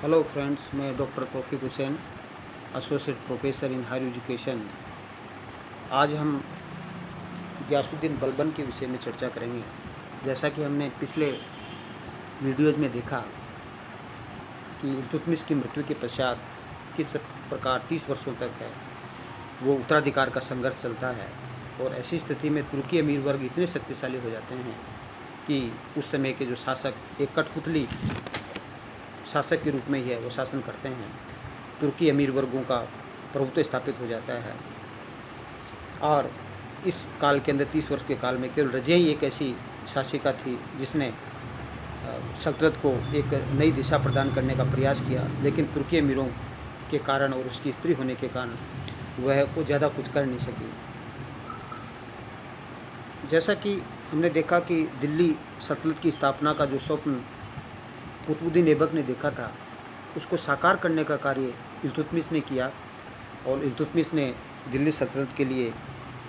Hello friends, मैं doctor Taufiq Hussain, associate professor in higher education. आज हम गियासुद्दीन बलबन के विषय में चर्चा करेंगे। जैसा कि हमने पिछले वीडियोज़ में देखा कि इल्तुतमिश की मृत्यु के पश्चात किस प्रकार 30 वर्षों तक है वो उत्तराधिकार का संघर्ष चलता है, और ऐसी स्थिति में तुर्की अमीर वर्ग इतने शक्तिशाली हो जाते हैं कि उस समय के जो शासक एक कठपुतली शासक के रूप में ही है वो शासन करते हैं। तुर्की अमीर वर्गों का प्रभुत्व स्थापित हो जाता है, और इस काल के अंदर 30 वर्ष के काल में केवल रज़िया ही एक ऐसी शासिका थी जिसने सल्तनत को एक नई दिशा प्रदान करने का प्रयास किया, लेकिन तुर्की अमीरों के कारण और उसकी स्त्री होने के कारण वह को ज़्यादा कुछ कर नहीं सकी। जैसा कि हमने देखा कि दिल्ली सल्तनत की स्थापना का जो स्वप्न कुतुबुद्दीन ऐबक ने देखा था, उसको साकार करने का कार्य इल्तुतमिश ने किया, और इल्तुतमिश ने दिल्ली सल्तनत के लिए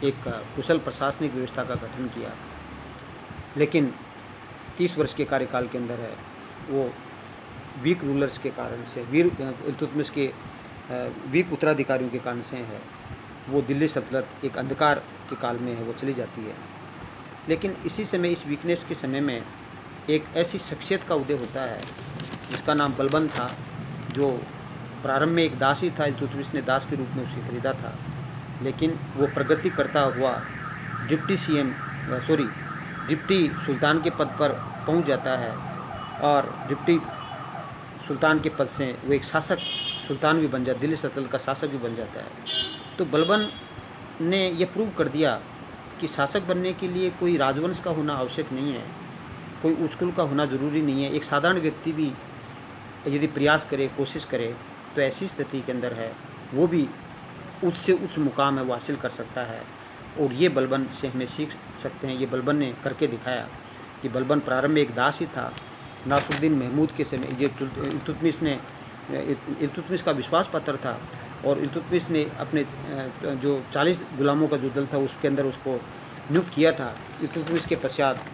एक कुशल प्रशासनिक व्यवस्था का गठन किया। लेकिन 30 वर्ष के कार्यकाल के अंदर है वो वीक रूलर्स के कारण से, इल्तुतमिश के वीक उत्तराधिकारियों के कारण से है वो दिल्ली सल्तनत एक अंधकार के काल में है वो चली जाती है। लेकिन इसी समय, इस वीकनेस के समय में एक ऐसी शख्सियत का उदय होता है जिसका नाम बलबन था, जो प्रारंभ में एक दास ही था। इल्तुतमिश ने दास के रूप में उसे खरीदा था, लेकिन वो प्रगति करता हुआ डिप्टी सुल्तान के पद पर पहुंच जाता है, और डिप्टी सुल्तान के पद से वो एक शासक सुल्तान भी बन जाता, दिल्ली सल्तनत का शासक भी बन जाता है। तो बलबन ने यह प्रूव कर दिया कि शासक बनने के लिए कोई राजवंश का होना आवश्यक नहीं है, कोई उच्च कुल का होना ज़रूरी नहीं है। एक साधारण व्यक्ति भी यदि प्रयास करे, कोशिश करे, तो ऐसी स्थिति के अंदर है वो भी उच्च से उच्च मुकाम है वो हासिल कर सकता है। और ये बलबन से हमें सीख सकते हैं। ये बलबन ने करके दिखाया कि बलबन प्रारंभ में एक दास ही था। नासरुद्दीन महमूद के समय ये इल्तुतमिश का विश्वास पात्र था, और इल्तुतमिश ने अपने जो 40 गुलामों का जो दल था उसके अंदर उसको नियुक्त किया था। इल्तुतमिश के पश्चात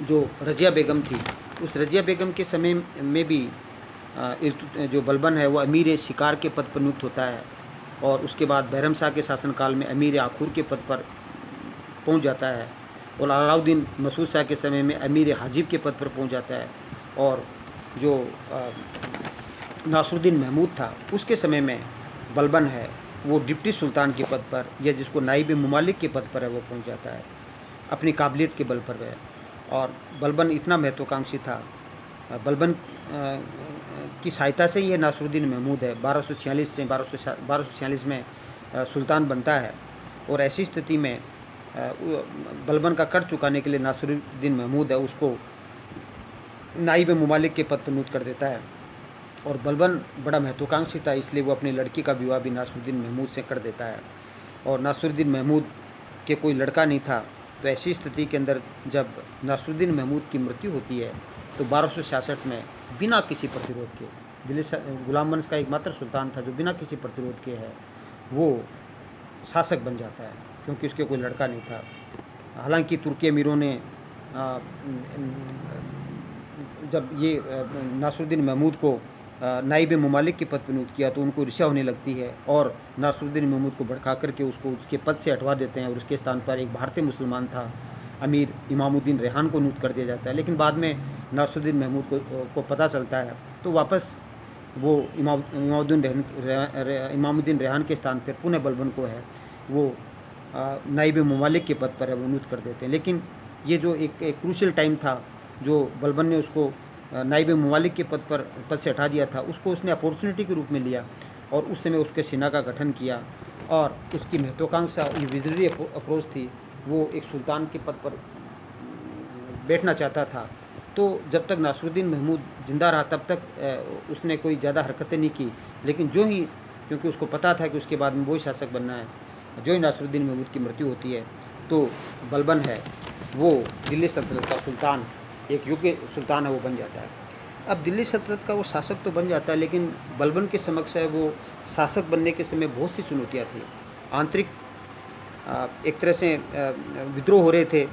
जो रज़िया बेगम थी, उस रज़िया बेगम के समय में भी जो बलबन है वो अमीर शिकार के पद पर नियुक्त होता है, और उसके बाद बैरम शाह के शासनकाल में अमीर आखूर के पद पर पहुंच जाता है, और अलाउद्दीन मसूद शाह के समय में अमीर हाजिब के पद पर पहुंच जाता है, और जो नासरुद्दीन महमूद था उसके समय में बलबन है वो डिप्टी सुल्तान के पद पर, या जिसको नाइब मुमालिक के पद पर है वो पहुंच जाता है अपनी काबिलियत के बल पर वह। और बलबन इतना महत्वाकांक्षी था, बलबन की सहायता से ही है नासरुद्दीन महमूद है 1246 में सुल्तान बनता है। और ऐसी स्थिति में बलबन का कर चुकाने के लिए नासरुद्दीन महमूद है उसको नाइब मुमालिक के पद पर नियुक्त कर देता है। और बलबन बड़ा महत्वाकांक्षी था, इसलिए वो अपनी लड़की का विवाह भी नासरुद्दीन महमूद से कर देता है, और नासरुद्दीन महमूद के कोई लड़का नहीं था। तो ऐसी स्थिति के अंदर जब नासरुद्दीन महमूद की मृत्यु होती है तो 1266 में बिना किसी प्रतिरोध के, दिल्ली गुलाम वंश का एकमात्र सुल्तान था जो बिना किसी प्रतिरोध के है वो शासक बन जाता है, क्योंकि उसके कोई लड़का नहीं था। हालांकि तुर्की अमीरों ने जब ये नासरुद्दीन महमूद को नाइब मुमालिक के पद पर नियुक्त किया तो उनको ईर्ष्या होने लगती है, और नासरुद्दीन महमूद को भड़का करके उसको उसके पद से हटवा देते हैं, और उसके स्थान पर एक भारतीय मुसलमान था अमीर इमामुद्दीन रेहान को नियुक्त कर दिया जाता है। लेकिन बाद में नासरुद्दीन महमूद को पता चलता है तो वापस वो इमामुद्दीन रेहान के स्थान पर पुनः बलबन को है वो नाइब मुमालिक के पद पर है वो नियुक्त कर देते हैं। लेकिन ये जो एक क्रूशियल टाइम था जो बलबन ने उसको नाइब मुमालिक के पद से हटा दिया था, उसको उसने अपॉर्चुनिटी के रूप में लिया, और उस समय उसके सेना का गठन किया, और उसकी महत्वाकांक्षा ये विजनरी अप्रोच थी। वो एक सुल्तान के पद पर बैठना चाहता था। तो जब तक नासरुद्दीन महमूद जिंदा रहा तब तक उसने कोई ज़्यादा हरकतें नहीं की, लेकिन जो ही, क्योंकि उसको पता था कि उसके बाद में वही शासक बनना है, जो ही नासरुद्दीन महमूद की मृत्यु होती है तो बलबन है वो दिल्ली सल्तनत का सुल्तान, एक योग्य सुल्तान है वो बन जाता है। अब दिल्ली सल्तनत का वो शासक तो बन जाता है, लेकिन बलबन के समक्ष है वो शासक बनने के समय बहुत सी चुनौतियाँ थी। आंतरिक एक तरह से विद्रोह हो रहे थे,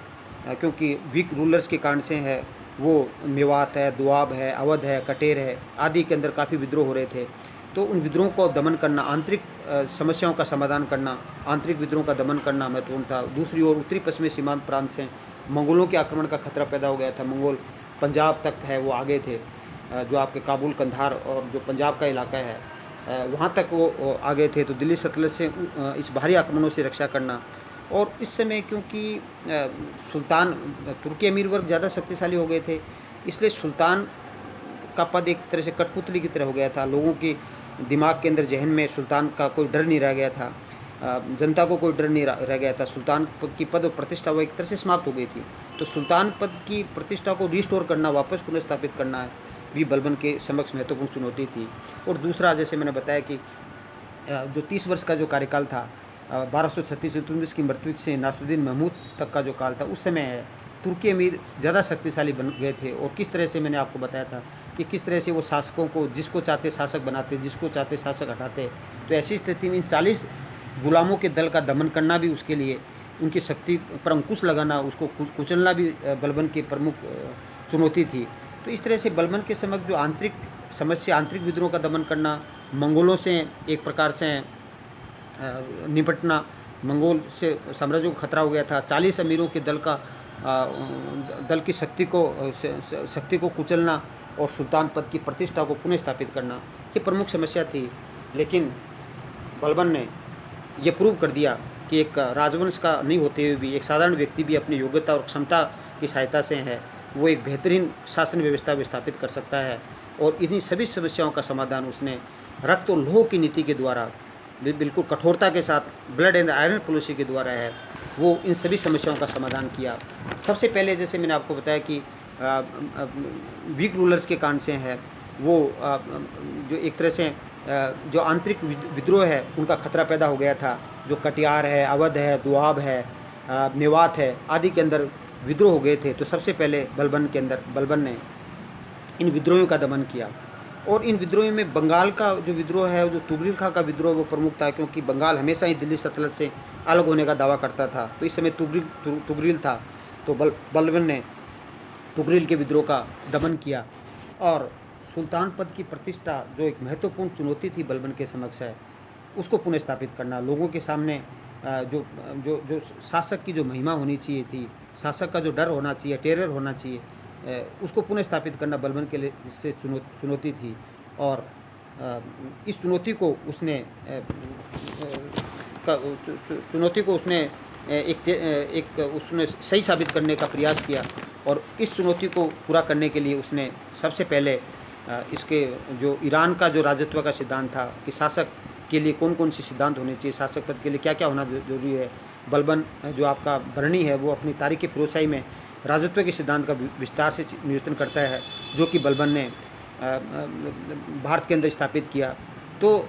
क्योंकि वीक रूलर्स के कारण से है वो मेवात है, दोआब है, अवध है, कटेर है आदि के अंदर काफ़ी विद्रोह हो रहे थे। तो उन विद्रोह को दमन करना, आंतरिक समस्याओं का समाधान करना, आंतरिक विद्रोह का दमन करना महत्वपूर्ण था। दूसरी ओर उत्तरी पश्चिमी सीमांत प्रांत से मंगोलों के आक्रमण का खतरा पैदा हो गया था। मंगोल पंजाब तक है वो आगे थे, जो आपके काबुल, कंधार और जो पंजाब का इलाका है वहाँ तक वो आगे थे। तो दिल्ली सल्तनत से इस भारी आक्रमणों से रक्षा करना। और इस समय क्योंकि सुल्तान तुर्की अमीर वर्ग ज़्यादा शक्तिशाली हो गए थे, इसलिए सुल्तान का पद एक तरह से कठपुतली की तरह हो गया था। लोगों के दिमाग के अंदर, जहन में सुल्तान का कोई डर नहीं रह गया था। जनता को कोई डर नहीं रह गया था। सुल्तान की पद और प्रतिष्ठा वो एक तरह से समाप्त हो गई थी। तो सुल्तान पद की प्रतिष्ठा को रिस्टोर करना, वापस पुनर्स्थापित करना भी बलबन के समक्ष महत्वपूर्ण चुनौती थी। और दूसरा, जैसे मैंने बताया कि जो 30 वर्ष का जो कार्यकाल था, 1236 से 19 की मृत्यु से नासरुद्दीन महमूद तक का जो काल था, उस समय तुर्की अमीर ज़्यादा शक्तिशाली बन गए थे। और किस तरह से मैंने आपको बताया था कि किस तरह से वो शासकों को जिसको चाहते शासक बनाते, जिसको चाहते शासक हटाते। तो ऐसी स्थिति में इन 40 गुलामों के दल का दमन करना भी, उसके लिए उनकी शक्ति पर अंकुश लगाना, उसको कुचलना भी बलबन की प्रमुख चुनौती थी। तो इस तरह से बलबन के समक्ष जो आंतरिक समस्या, आंतरिक विद्रोह का दमन करना, मंगोलों से एक प्रकार से निपटना, मंगोल से साम्राज्य को खतरा हो गया था। 40 अमीरों के दल की शक्ति को कुचलना और सुल्तान पद की प्रतिष्ठा को पुनः स्थापित करना, ये प्रमुख समस्या थी। लेकिन बलबन ने ये प्रूव कर दिया कि एक राजवंश का नहीं होते हुए भी एक साधारण व्यक्ति भी अपनी योग्यता और क्षमता की सहायता से है वो एक बेहतरीन शासन व्यवस्था स्थापित कर सकता है। और इन्हीं सभी समस्याओं का समाधान उसने रक्त और लौह की नीति के द्वारा, बिल्कुल कठोरता के साथ, ब्लड एंड आयरन पॉलिसी के द्वारा है वो इन सभी समस्याओं का समाधान किया। सबसे पहले, जैसे मैंने आपको बताया कि वीक रूलर्स के कान से है वो जो एक तरह से जो आंतरिक विद्रोह है उनका खतरा पैदा हो गया था। जो कटियार है, अवध है, दोआब है, मेवात है आदि के अंदर विद्रोह हो गए थे। तो सबसे पहले बलबन ने इन विद्रोहियों का दमन किया। और इन विद्रोहियों में बंगाल का जो विद्रोह है, जो तुगरिल खां का विद्रोह, वो प्रमुख था, क्योंकि बंगाल हमेशा ही दिल्ली सल्तनत से अलग होने का दावा करता था। तो इस समय तुगरिल था। तो बलबन ने तुगरिल के विद्रोह का दमन किया। और सुल्तान पद की प्रतिष्ठा, जो एक महत्वपूर्ण चुनौती थी बलबन के समक्ष है, उसको पुनः स्थापित करना, लोगों के सामने जो जो जो शासक की जो महिमा होनी चाहिए थी, शासक का जो डर होना चाहिए, टेरर होना चाहिए, उसको पुनः स्थापित करना बलबन के लिए से चुनौती थी। और इस चुनौती को उसने उसने सही साबित करने का प्रयास किया। और इस चुनौती को पूरा करने के लिए उसने सबसे पहले इसके जो ईरान का जो राजत्व का सिद्धांत था कि शासक के लिए कौन कौन से सिद्धांत होने चाहिए, शासक पद के लिए क्या क्या होना जरूरी है, बलबन जो आपका बरनी है वो अपनी तारीख फिरोजशाही में राजत्व के सिद्धांत का विस्तार से निरूपण करता है, जो कि बलबन ने भारत के अंदर स्थापित किया। तो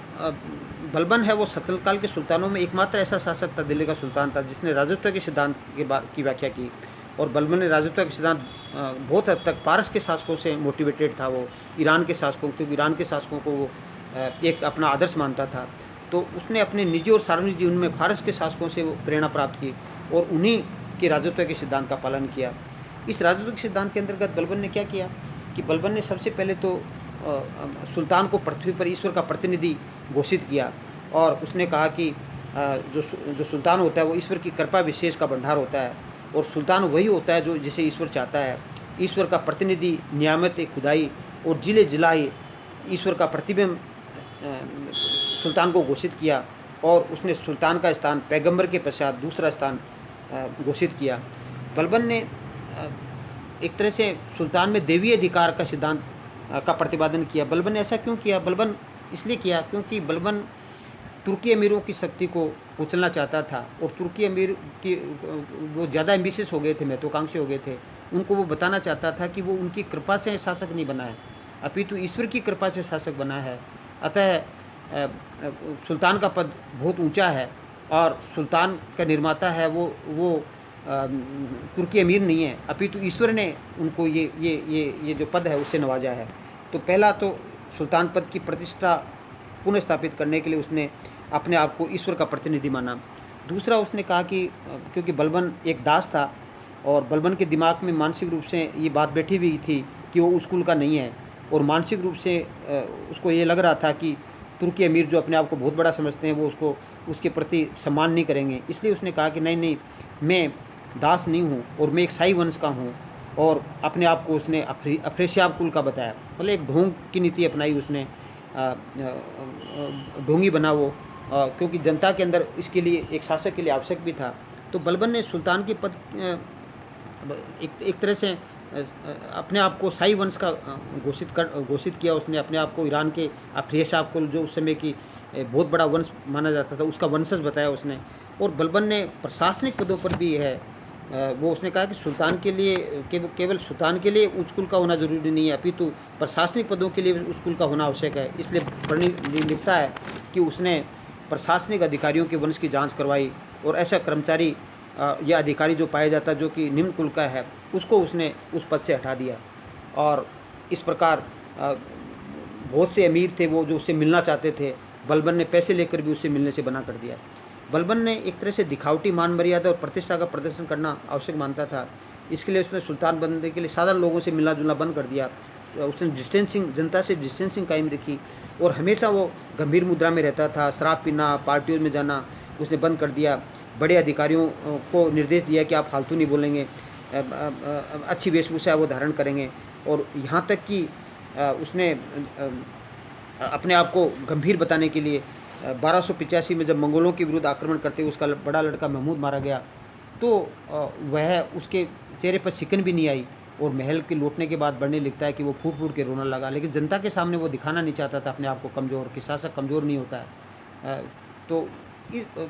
बलबन है वो सल्तनत काल के सुल्तानों में एकमात्र ऐसा शासक था, दिल्ली का सुल्तान था, जिसने राजत्व के सिद्धांत की व्याख्या की। और बलबन ने राजत्व के सिद्धांत बहुत हद तक पारस के शासकों से मोटिवेटेड था, वो ईरान के शासकों, क्योंकि ईरान के शासकों को वो एक अपना आदर्श मानता था। तो उसने अपने निजी और सार्वजनिक जीवन में फारस के शासकों से वो प्रेरणा प्राप्त की और उन्हीं के राजत्व के सिद्धांत का पालन किया। इस राजत्व के सिद्धांत के अंतर्गत बलबन ने क्या किया कि बलबन ने सबसे पहले तो सुल्तान को पृथ्वी पर ईश्वर का प्रतिनिधि घोषित किया। और उसने कहा कि जो सुल्तान होता है वो ईश्वर की कृपा विशेष का भंडार होता है, और सुल्तान वही होता है जो जिसे ईश्वर चाहता है। ईश्वर का प्रतिनिधि, नियामत खुदाई और जिले जिलाई ईश्वर का प्रतिबिंब सुल्तान को घोषित किया। और उसने सुल्तान का स्थान पैगंबर के पश्चात दूसरा स्थान घोषित किया। बलबन ने एक तरह से सुल्तान में देवी अधिकार का सिद्धांत का प्रतिपादन किया। बलबन ने ऐसा क्यों किया? बलबन इसलिए किया क्योंकि बलबन तुर्की अमीरों की शक्ति को कुचलना चाहता था। और तुर्की अमीर की वो ज़्यादा एम्बिशियस हो गए थे, महत्वाकांक्षी हो गए थे। उनको वो बताना चाहता था कि वो उनकी कृपा से शासक नहीं बना है, अपितु ईश्वर की कृपा से शासक बना है। अतः सुल्तान का पद बहुत ऊंचा है और सुल्तान का निर्माता है वो तुर्की अमीर नहीं है, अपितु ईश्वर ने उनको ये जो पद है उससे नवाजा है। तो पहला तो सुल्तान पद की प्रतिष्ठा पुनः स्थापित करने के लिए उसने अपने आप को ईश्वर का प्रतिनिधि माना। दूसरा, उसने कहा कि क्योंकि बलबन एक दास था और बलबन के दिमाग में मानसिक रूप से ये बात बैठी हुई थी कि वो उस कुल का नहीं है, और मानसिक रूप से उसको ये लग रहा था कि तुर्की अमीर जो अपने आप को बहुत बड़ा समझते हैं वो उसको उसके प्रति सम्मान नहीं करेंगे। इसलिए उसने कहा कि नहीं नहीं, मैं दास नहीं हूँ और मैं एक शाही वंश का हूँ, और अपने आप को उसने अफ्रेशियाब कुल का बताया। मतलब एक ढोंग की नीति अपनाई उसने, ढोंगी बना वो, क्योंकि जनता के अंदर इसके लिए एक शासक के लिए आवश्यक भी था। तो बलबन ने सुल्तान के पद एक तरह से अपने आप को शाही वंश का घोषित किया उसने, अपने आप को ईरान के अफ्रेशियाब कुल जो उस समय की बहुत बड़ा वंश माना जाता था उसका वंशज बताया उसने। और बलबन ने प्रशासनिक पदों पर भी है, वो उसने कहा कि सुल्तान के लिए केवल सुल्तान के लिए उच्च कुल का होना जरूरी नहीं है, अपितु प्रशासनिक पदों के लिए उच्च कुल का होना आवश्यक है। इसलिए लिखता है कि उसने प्रशासनिक अधिकारियों के वंश की जांच करवाई, और ऐसा कर्मचारी या अधिकारी जो पाया जाता जो कि निम्न कुल का है उसको उसने उस पद से हटा दिया। और इस प्रकार बहुत से अमीर थे वो जो उससे मिलना चाहते थे, बलबन ने पैसे लेकर भी उससे मिलने से मना कर दिया। बलबन ने एक तरह से दिखावटी मान मर्यादा और प्रतिष्ठा का प्रदर्शन करना आवश्यक मानता था, इसके लिए उसने सुल्तान बनने के लिए साधारण लोगों से मिलना जुलना बंद कर दिया। उसने डिस्टेंसिंग, जनता से डिस्टेंसिंग कायम रखी, और हमेशा वो गंभीर मुद्रा में रहता था। शराब पीना, पार्टियों में जाना उसने बंद कर दिया। बड़े अधिकारियों को निर्देश दिया कि आप फालतू नहीं बोलेंगे, अच्छी वेशभूषा वो धारण करेंगे। और यहाँ तक कि उसने अपने आप को गंभीर बताने के लिए 1285 में जब मंगोलों के विरुद्ध आक्रमण करते हुए उसका बड़ा लड़का महमूद मारा गया, तो वह उसके चेहरे पर सिकन भी नहीं आई, और महल के लौटने के बाद बढ़ने लिखता है कि वो फूट फूट के रोना लगा, लेकिन जनता के सामने वो दिखाना नहीं चाहता था अपने आप को कमज़ोर, कि शासक कमज़ोर नहीं होता है। तो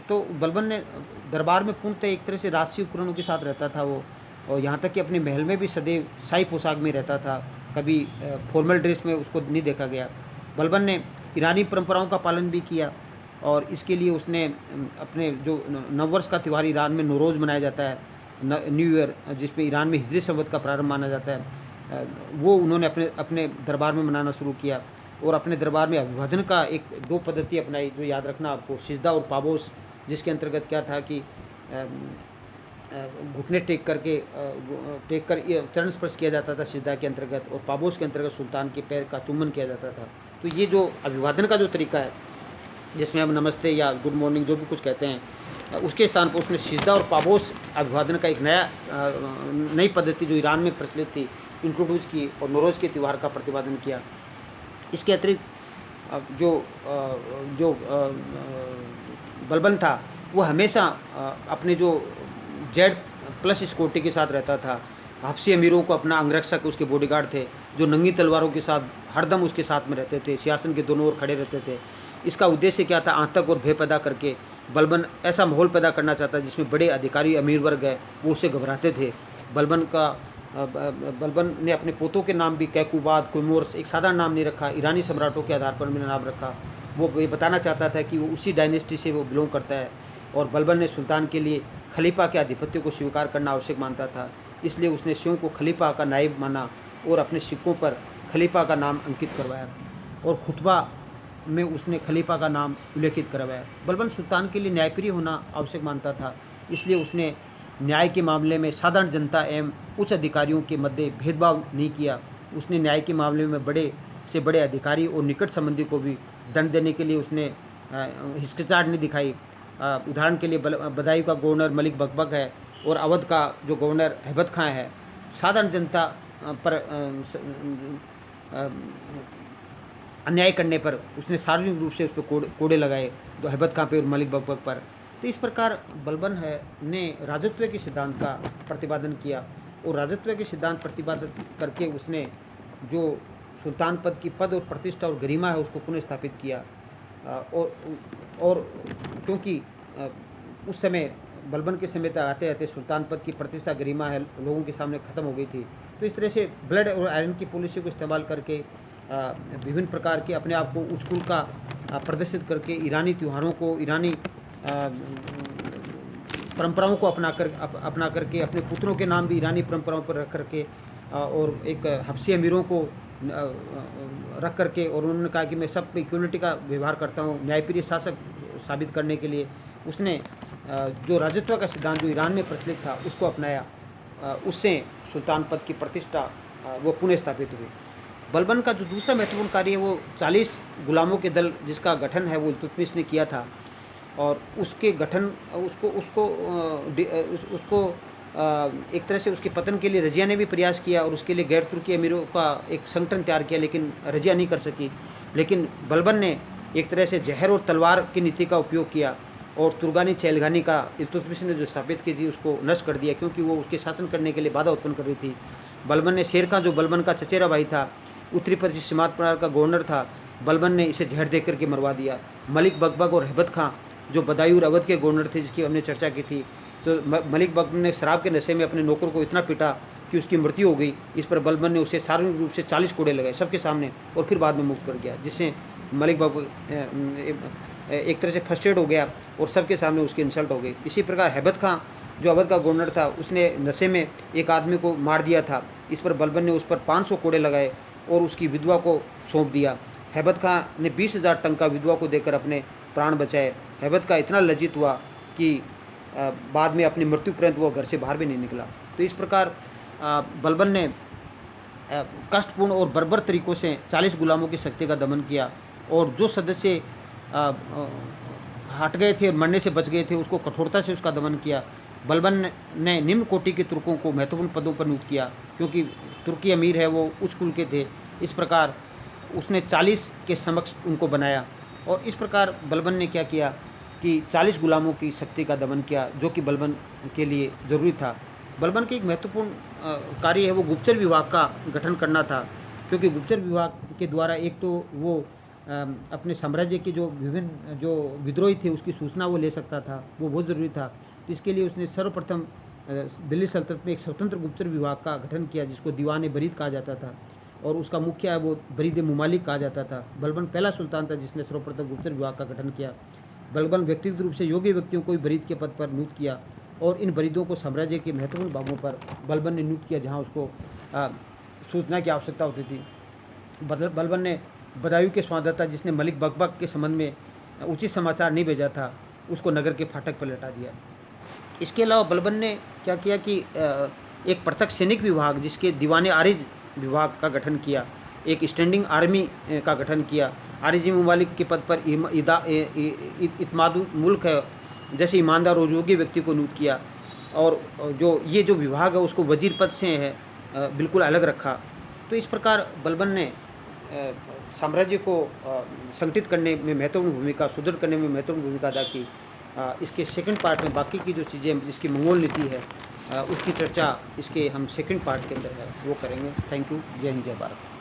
तो बलबन ने दरबार में पूर्णतः एक तरह से राजसी उपकरणों के साथ रहता था वो, और यहाँ तक कि अपने महल में भी सदैव शाही पोशाक में रहता था, कभी फॉर्मल ड्रेस में उसको नहीं देखा गया। बलबन ने ईरानी परंपराओं का पालन भी किया, और इसके लिए उसने अपने जो नववर्ष का त्यौहार ईरान में नौरोज़ मनाया जाता है, न्यू ईयर, जिसमें ईरान में हिजरी संवत का प्रारंभ माना जाता है, वो उन्होंने अपने अपने दरबार में मनाना शुरू किया। और अपने दरबार में अभिवादन का एक 2 पद्धति अपनाई, जो याद रखना आपको, सिजदा और पाबोस, जिसके अंतर्गत क्या था कि घुटने टेक कर चरण स्पर्श किया जाता था सिजदा के अंतर्गत, और पाबोस के अंतर्गत सुल्तान के पैर का चुम्बन किया जाता था। तो ये जो अभिवादन का जो तरीका है, जिसमें हम नमस्ते या गुड मॉर्निंग जो भी कुछ कहते हैं, उसके स्थान पर उसने सिजदा और पाबोस अभिवादन का एक नई पद्धति जो ईरान में प्रचलित थी इंट्रोड्यूस की, और नौरोज़ के त्यौहार का प्रतिपादन किया। इसके अतिरिक्त जो बलबन था वो हमेशा अपने जो Z+ सिक्योरिटी के साथ रहता था। हबशी अमीरों को अपना अंगरक्षक उसके बॉडीगार्ड थे, जो नंगी तलवारों के साथ हरदम उसके साथ में रहते थे, सिंहासन के दोनों ओर खड़े रहते थे। इसका उद्देश्य क्या था? आतंक और भय पैदा करके बलबन ऐसा माहौल पैदा करना चाहता जिसमें बड़े अधिकारी अमीर वर्ग है वो उससे घबराते थे। बलबन ने अपने पोतों के नाम भी कैकुबाद, कुमोर्स, एक साधारण नाम नहीं रखा, ईरानी सम्राटों के आधार पर मैंने नाम रखा। वो ये बताना चाहता था कि वो उसी डायनेस्टी से वो बिलोंग करता है। और बलबन ने सुल्तान के लिए खलीफा के आधिपत्य को स्वीकार करना आवश्यक मानता था, इसलिए उसने स्वयं को खलीफा का नायब माना और अपने सिक्कों पर खलीफा का नाम अंकित करवाया, और खुतबा में उसने खलीफा का नाम उल्लेखित करवाया। बलबन सुल्तान के लिए न्यायप्रिय होना आवश्यक मानता था, इसलिए उसने न्याय के मामले में साधारण जनता एवं उच्च अधिकारियों के मध्य भेदभाव नहीं किया। उसने न्याय के मामले में बड़े से बड़े अधिकारी और निकट संबंधी को भी दंड देने के लिए उसने हिचकिचाहट नहीं दिखाई। उदाहरण के लिए बदायूं का गवर्नर मलिक बकबक है, और अवध का जो गवर्नर हैबत खां है। साधारण जनता पर अन्याय करने पर उसने सार्वजनिक रूप से उस पर कोड़े लगाए, तो हैबत खां पे और मलिक बकबक पर। तो इस प्रकार बलबन ने राजत्व के सिद्धांत का प्रतिपादन किया, और राजत्व के सिद्धांत प्रतिपादन करके उसने जो सुल्तान पद की पद और प्रतिष्ठा और गरिमा है उसको पुनः स्थापित किया। और क्योंकि उस समय बलबन के समय तक आते आते सुल्तान पद की प्रतिष्ठा गरिमा है लोगों के सामने ख़त्म हो गई थी, तो इस तरह से ब्लड और आयरन की पॉलिसी को इस्तेमाल करके विभिन्न प्रकार के अपने आप को उच्च कुल का प्रदर्शित करके ईरानी त्योहारों को, ईरानी परंपराओं को अपना करके अपने पुत्रों के नाम भी ईरानी परंपराओं पर रख करके, और एक हबशी अमीरों को रख करके, और उन्होंने कहा कि मैं सब पे इक्वलिटी का व्यवहार करता हूँ, न्यायप्रिय शासक साबित करने के लिए उसने जो राजत्व का सिद्धांत जो ईरान में प्रचलित था उसको अपनाया। उससे सुल्तान पद की प्रतिष्ठा वो पुनः स्थापित हुई। बलबन का जो दूसरा महत्वपूर्ण कार्य है वो 40 गुलामों के दल जिसका गठन है वो इल्तुतमिश ने किया था, और उसके गठन उसको उसको उसको एक तरह से उसके पतन के लिए रजिया ने भी प्रयास किया, और उसके लिए गैर तुर्की अमीरों का एक संगठन तैयार किया, लेकिन रजिया नहीं कर सकी। लेकिन बलबन ने एक तरह से जहर और तलवार की नीति का उपयोग किया, और तुर्गानी चैलगानी का इल्तुतमिश ने जो स्थापित की थी उसको नष्ट कर दिया, क्योंकि वो उसके शासन करने के लिए बाधा उत्पन्न कर रही थी। बलबन ने शेर खां, जो बलबन का चचेरा भाई था, उत्तरी पश्चिम सीमांत प्रांत का गवर्नर था, बलबन ने इसे जहर दे करके मरवा दिया। मलिक बकबक और हैबत खां, जो बदायूं और अवध के गवर्नर थे, जिसकी हमने चर्चा की थी, तो मलिक बकबक ने शराब के नशे में अपने नौकर को इतना पीटा कि उसकी मृत्यु हो गई। इस पर बलबन ने उसे सार्वजनिक रूप से 40 कोड़े लगाए सबके सामने, और फिर बाद में मुक्त कर दिया, जिससे मलिक बकबक एक तरह से फर्स्टेड हो गया और सबके सामने उसकी इंसल्ट हो गई। इसी प्रकार हैबत खां, जो अवध का गवर्नर था, उसने नशे में एक आदमी को मार दिया था। इस पर बलबन ने उस पर 500 कोड़े लगाए और उसकी विधवा को सौंप दिया। हैबत खां ने 20,000 टंका विधवा को देकर अपने प्राण बचाए। हैबत खां इतना लज्जित हुआ कि बाद में अपनी मृत्यु पर्यंत वो घर से बाहर भी नहीं निकला। तो इस प्रकार बलबन ने कष्टपूर्ण और बर्बर तरीक़ों से 40 गुलामों की शक्ति का दमन किया, और जो सदस्य हट गए थे और मरने से बच गए थे उसको कठोरता से उसका दमन किया। बलबन ने निम्न कोटि के तुर्कों को महत्वपूर्ण पदों पर नियुक्त किया, क्योंकि तुर्की अमीर है वो उच्च कुल के थे। इस प्रकार उसने 40 के समक्ष उनको बनाया, और इस प्रकार बलबन ने क्या किया कि 40 गुलामों की शक्ति का दमन किया, जो कि बलबन के लिए ज़रूरी था। बलबन के एक महत्वपूर्ण कार्य है वो गुप्तचर विभाग का गठन करना था, क्योंकि गुप्तचर विभाग के द्वारा एक तो वो अपने साम्राज्य के जो विभिन्न जो विद्रोही थे उसकी सूचना वो ले सकता था, वो बहुत ज़रूरी था। तो इसके लिए उसने सर्वप्रथम दिल्ली सल्तनत में एक स्वतंत्र गुप्तचर विभाग का गठन किया, जिसको दीवान बरीद कहा जाता था, और उसका मुखिया है वो बरीद मुमालिक कहा जाता था। बलबन पहला सुल्तान था जिसने सर्वप्रथम गुप्तचर विभाग का गठन किया। बलबन व्यक्तिगत रूप से योग्य व्यक्तियों को बरीद के पद पर नियुक्त किया, और इन बरीदों को साम्राज्य के महत्वपूर्ण भागों पर बलबन ने नियुक्त किया, जहाँ उसको सूचना की आवश्यकता होती थी। बलबन ने बदायूं के संवाददाता जिसने मलिक बकबक के संबंध में उचित समाचार नहीं भेजा था, उसको नगर के फाटक पर लटा दिया। इसके अलावा बलबन ने क्या किया कि एक पृथक सैनिक विभाग जिसके दीवाने आरिज विभाग का गठन किया, एक स्टैंडिंग आर्मी का गठन किया। आरिजी ममालिक के पद पर इत्मादुल मुल्क है जैसे ईमानदार और योग्य व्यक्ति को नियुक्त किया, और जो विभाग है उसको वजीर पद से है बिल्कुल अलग रखा। तो इस प्रकार बलबन ने साम्राज्य को संगठित करने में महत्वपूर्ण भूमिका, सुदृढ़ करने में महत्वपूर्ण भूमिका अदा की। इसके सेकंड पार्ट में बाकी की जो चीज़ें जिसकी मंगोल नीति है उसकी चर्चा इसके हम सेकंड पार्ट के अंदर है वो करेंगे। Thank you. जय हिंद, जय भारत।